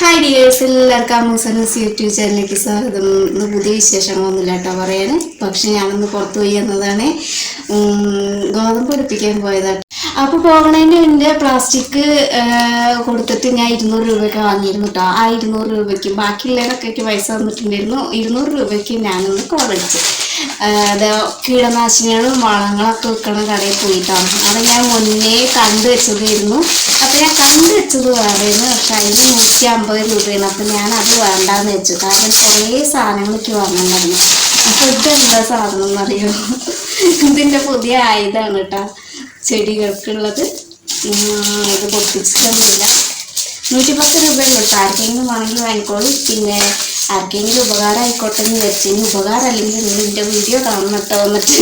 Hi dears, എല്ലാവർക്കും അമ്മൂസനസ് YouTube ചാനലിലേക്ക് സ്വാഗതം. ഇന്ന് പുതിയ വിശേഷങ്ങളൊന്നുമില്ല കേട്ടോ പറയാൻ. പക്ഷെ ഞാനൊന്ന് പുറത്തു പോയി എന്നതാണ്, ഗോതമ്പ് പൊടിപ്പിക്കാൻ പോയതാട്ടോ. അപ്പോൾ പോകണതിന് മുന്നേ പ്ലാസ്റ്റിക് കൊടുത്തിട്ട് ഞാൻ 200 രൂപയൊക്കെ വാങ്ങിയിരുന്നു കേട്ടോ. ആ 200 രൂപയ്ക്ക് ബാക്കിയുള്ളവരൊക്കെ പൈസ തന്നിട്ടുണ്ടായിരുന്നു. 200 രൂപയ്ക്ക് ഞാനൊന്ന് കോളടിച്ചു. അത് കീടനാശിനികളും വളങ്ങളൊക്കെ വെക്കണ കടയിൽ പോയിട്ടാണ്. അത് ഞാൻ മുന്നേ കണ്ടു വെച്ചതായിരുന്നു. അപ്പം ഞാൻ കണ്ടു വെച്ചത് വേറെയാണ്, പക്ഷെ അതിന് 150 രൂപയാണ്. അപ്പം ഞാൻ അത് വേണ്ടാന്ന് വെച്ചു, കാരണം കുറേ സാധനങ്ങളൊക്കെ വാങ്ങുന്നുണ്ടായിരുന്നു. അപ്പോൾ ഇതെന്താ സാധനം എന്നറിയോ? ഇതിൻ്റെ പുതിയ ആയുധമാണ് കേട്ടോ, ചെടികൾക്കുള്ളത്. ഇത് പൊട്ടിച്ചിട്ടൊന്നുമില്ല. 110 രൂപയുള്ളൂ കേട്ടോ. ആർക്കെങ്കിലും വേണമെങ്കിൽ വാങ്ങിക്കോളൂ. പിന്നെ ആർക്കെങ്കിലും ഉപകാരം ആയിക്കോട്ടെ എന്ന് വെച്ച്, ഇനി ഉപകാരം അല്ലെങ്കിൽ നിങ്ങൾ എൻ്റെ വീഡിയോ കാണണം കേട്ടോ. വന്നിട്ട്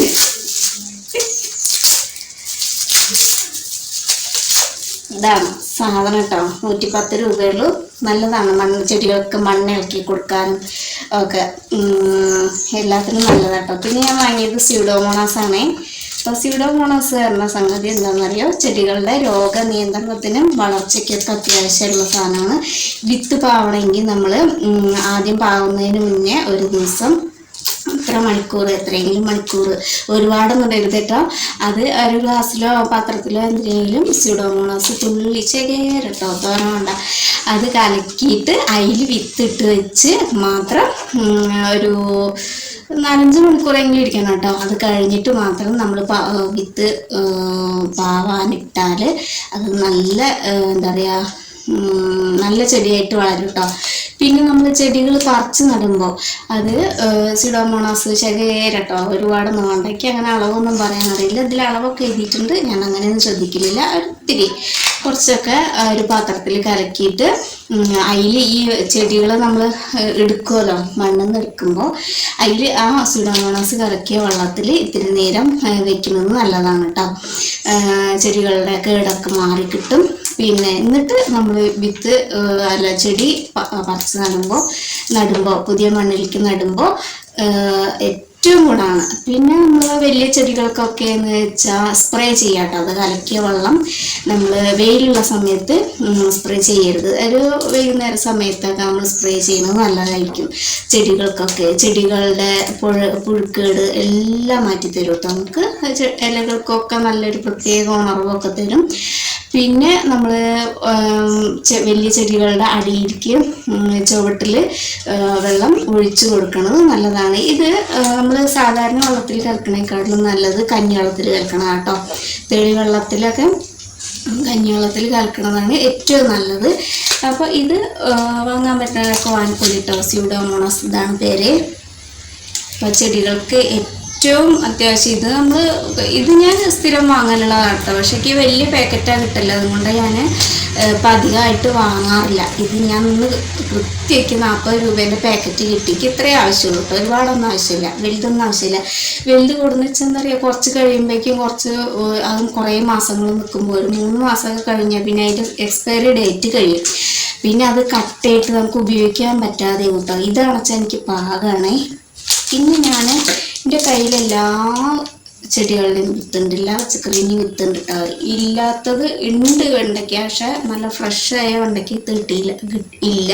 ഇതാണ് സാധനം കേട്ടോ, 110 രൂപയുള്ളൂ. നല്ലതാണ്, മണ്ണ് ചെടികൾക്ക് മണ്ണ് ഇളക്കി കൊടുക്കാനും ഒക്കെ എല്ലാത്തിനും നല്ലതാട്ടോ. പിന്നെ ഞാൻ വാങ്ങിയത് സ്യൂഡോമോണാസ് ആണേ. അപ്പോൾ സ്യൂഡോമോണാസ് എന്ന സംഗതി എന്താണെന്നറിയോ? ചെടികളുടെ രോഗനിയന്ത്രണത്തിനും വളർച്ചയ്ക്കൊക്കെ അത്യാവശ്യമുള്ള സാധനമാണ്. വിത്ത് പാവണമെങ്കിൽ നമ്മൾ ആദ്യം പാവുന്നതിന് മുന്നേ ഒരു ദിവസം എത്രയെങ്കിലും മണിക്കൂർ, ഒരുപാടൊന്നും ഇടരുതട്ടോ. അത് ഒരു ഗ്ലാസ്സിലോ പാത്രത്തിലോ എന്തെങ്കിലും സ്യൂഡോമോണാസ് തുള്ളി ചെറിയട്ടോ, തോന്നണ്ട, അത് കലക്കിയിട്ട് അതിൽ വിത്തിട്ട് വെച്ച് മാത്രം ഒരു 4-5 മണിക്കൂറെങ്കിലും ഇരിക്കണം കേട്ടോ. അത് കഴിഞ്ഞിട്ട് മാത്രം നമ്മൾ വിത്ത് പാവാനിട്ടാൽ അത് നല്ല എന്താ പറയുക, നല്ല ചെടിയായിട്ട് വളരും കേട്ടോ. പിന്നെ നമ്മൾ ചെടികൾ പറിച്ച് നടുമ്പോൾ അത് സ്യൂഡോമോണാസ് ശകേരട്ടോ, ഒരുപാട് നോണ്ടയ്ക്ക് അങ്ങനെ അളവൊന്നും പറയാൻ അറിയില്ല. ഇതിൽ അളവൊക്കെ എഴുതിയിട്ടുണ്ട്, ഞാൻ അങ്ങനെയൊന്നും ശ്രദ്ധിക്കുന്നില്ല. ഒത്തിരി കുറച്ചൊക്കെ ഒരു പാത്രത്തിൽ കലക്കിയിട്ട് അതിൽ ഈ ചെടികൾ നമ്മൾ എടുക്കുമല്ലോ, മണ്ണിൽ നിന്ന് എടുക്കുമ്പോൾ അതിൽ ആ സ്യൂഡോമോണാസ് കലക്കിയ വെള്ളത്തിൽ ഇത്തിരി നേരം വെക്കുന്നത് നല്ലതാണ് കേട്ടോ. ചെടികളുടെ കേടൊക്കെ മാറിക്കിട്ടും. പിന്നെ എന്നിട്ട് നമ്മൾ വിത്ത് ചെടി പറിച്ച് നടുമ്പോൾ പുതിയ മണ്ണിലേക്ക് നടുമ്പോൾ ഏറ്റവും ഗുണമാണ്. പിന്നെ നമ്മൾ വലിയ ചെടികൾക്കൊക്കെ എന്ന് വെച്ചാൽ സ്പ്രേ ചെയ്യാട്ടോ. അത് കലക്കിയ വെള്ളം നമ്മൾ വെയിലുള്ള സമയത്ത് സ്പ്രേ ചെയ്യരുത്. ഒരു വൈകുന്നേര സമയത്തൊക്കെ നമ്മൾ സ്പ്രേ ചെയ്യുന്നത് നല്ലതായിരിക്കും. ചെടികൾക്കൊക്കെ ചെടികളുടെ പുഴുക്കേട് എല്ലാം മാറ്റിത്തരും കേട്ടോ. നമുക്ക് ഇലകൾക്കൊക്കെ നല്ലൊരു പ്രത്യേക ഉണർവൊക്കെ തരും. പിന്നെ നമ്മൾ വലിയ ചെടികളുടെ അടിയിലേക്ക് ചുവട്ടിൽ വെള്ളം ഒഴിച്ചു കൊടുക്കുന്നത് നല്ലതാണ്. ഇത് നമ്മൾ സാധാരണ വെള്ളത്തിൽ കലക്കണേക്കാട്ടിലും നല്ലത് കഞ്ഞിവെള്ളത്തിൽ കലക്കണം കേട്ടോ. തെളിവെള്ളത്തിലൊക്കെ കഞ്ഞിവെള്ളത്തിൽ കലക്കണതാണ് ഏറ്റവും നല്ലത്. അപ്പോൾ ഇത് വാങ്ങാൻ പറ്റുന്നതൊക്കെ വാങ്ങിക്കൊള്ളിട്ടോ. സ്യൂഡോമോണാസ് ഇതാണ് പേര്. അപ്പോൾ ചെടികൾക്ക് ഏറ്റവും അത്യാവശ്യം ഇത് ഞാൻ സ്ഥിരം വാങ്ങാനുള്ളതാണ് കേട്ടോ. പക്ഷേ എനിക്ക് വലിയ പാക്കറ്റാണ് കിട്ടില്ല, അതുകൊണ്ട് ഞാൻ ഇപ്പം അധികമായിട്ട് വാങ്ങാറില്ല. ഇത് ഞാൻ ഒന്ന് വൃത്തിയാക്കി 40 രൂപേൻ്റെ പാക്കറ്റ് കിട്ടിക്ക് ഇത്രേ ആവശ്യമുള്ളൂ കേട്ടോ. ഒരുപാടൊന്നും ആവശ്യമില്ല, വലുതൊന്നും ആവശ്യമില്ല. വലുത് കൊടുന്ന് വെച്ചാൽ എന്താ പറയുക, കുറച്ച് കഴിയുമ്പോഴേക്കും അതും കുറേ മാസങ്ങൾ നിൽക്കുമ്പോൾ ഒരു 3 മാസമൊക്കെ കഴിഞ്ഞാൽ പിന്നെ അതിൻ്റെ എക്സ്പയറി ഡേറ്റ് കഴിയും. പിന്നെ അത് കട്ടയിട്ട് നമുക്ക് ഉപയോഗിക്കാൻ പറ്റാതെ കേട്ടോ. ഇതാണെച്ചാൽ എനിക്ക് പാകമാണേ. പിന്നെ ഞാൻ എൻ്റെ കയ്യിലെല്ലാ ചെടികളുടെയും വിത്തുണ്ട്, എല്ലാ പച്ചക്കറിൻ്റെയും വിത്തുണ്ട് കേട്ടോ. ഇല്ലാത്തത് ഉണ്ട് വെണ്ടയ്ക്ക, പക്ഷെ നല്ല ഫ്രഷായ വെണ്ടയ്ക്ക ഇല്ല.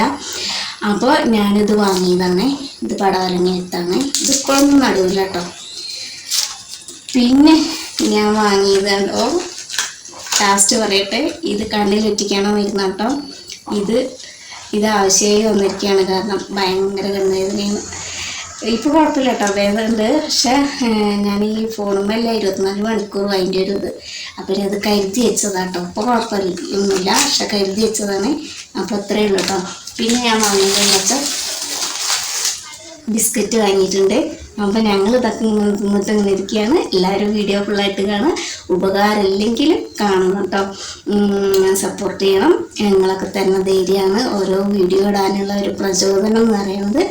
അപ്പോൾ ഞാനിത് വാങ്ങിയതാണ്. ഇത് പടവലങ്ങ വിത്താണ്. ഇതിപ്പോഴൊന്നും നടുവില്ല കേട്ടോ. പിന്നെ ഞാൻ വാങ്ങിയതുണ്ടോ, ലാസ്റ്റ് പറയട്ടെ, ഇത് കണ്ണിൽ ഒറ്റിക്കണമെന്നിരുന്നു കേട്ടോ. ഇത് ആവശ്യമായി വന്നിരിക്കുകയാണ്, കാരണം ഭയങ്കര കണ്ണുവേദനയാണ്. ഇപ്പോൾ കുഴപ്പമില്ല കേട്ടോ, വേദനയുണ്ട്. പക്ഷേ ഞാൻ ഈ ഫോണുമല്ല 24 മണിക്കൂർ അതിൻ്റെ ഒരു ഇത്. അപ്പം അത് കരുതി വെച്ചതാട്ടോ. ഇപ്പോൾ കുഴപ്പമൊന്നുമില്ല, പക്ഷെ കരുതി വെച്ചതാണ്. അപ്പോൾ അത്രയേ ഉള്ളൂ കേട്ടോ. പിന്നെ ഞാൻ വാങ്ങിയതെന്ന് വെച്ചാൽ ബിസ്ക്കറ്റ് വാങ്ങിയിട്ടുണ്ട്. അപ്പോൾ ഞങ്ങൾ ഇതൊക്കെ തിന്നിട്ട് ഇങ്ങനെ ഇരിക്കുകയാണ്. എല്ലാവരും വീഡിയോ ഫുള്ളായിട്ട് കാണുക. ഉപകാരമില്ലെങ്കിലും കാണണം കേട്ടോ. സപ്പോർട്ട് ചെയ്യണം. ഞങ്ങളൊക്കെ തരുന്ന ധൈര്യമാണ് ഓരോ വീഡിയോ ഇടാനുള്ള ഒരു പ്രചോദനം എന്ന് പറയുന്നത്.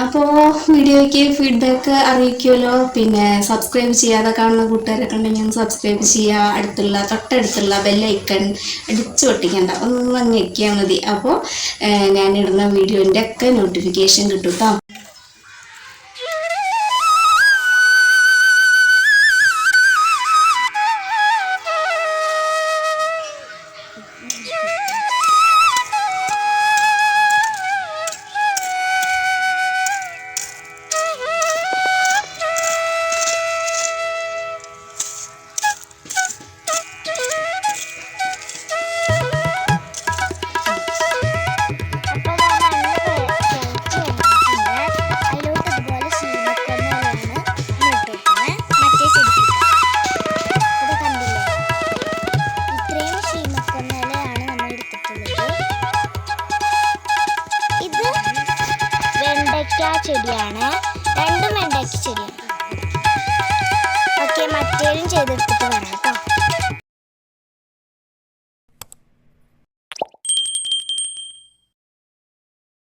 അപ്പോൾ വീഡിയോയ്ക്ക് ഫീഡ്ബാക്ക് അറിയിക്കുമല്ലോ. പിന്നെ സബ്സ്ക്രൈബ് ചെയ്യാതെ കാണുന്ന കൂട്ടുകാരൊക്കെ ഉണ്ടെങ്കിൽ സബ്സ്ക്രൈബ് ചെയ്യുക. തൊട്ടടുത്തുള്ള ബെല്ലൈക്കൺ അടിച്ചു പൊട്ടിക്കണ്ട, ഒന്ന് ഞെക്കിയാൽ മതി. അപ്പോൾ ഞാനിടുന്ന വീഡിയോൻ്റെ ഒക്കെ നോട്ടിഫിക്കേഷൻ കിട്ടും കേട്ടോ. വെണ്ടയ്ക്ക ചെടിയാണ്, രണ്ടും വെണ്ടയ്ക്ക ചെടിയാണ്. ഓക്കെ, മറ്റേതും ചെയ്തെടുത്തിട്ട് വരാം കേട്ടോ.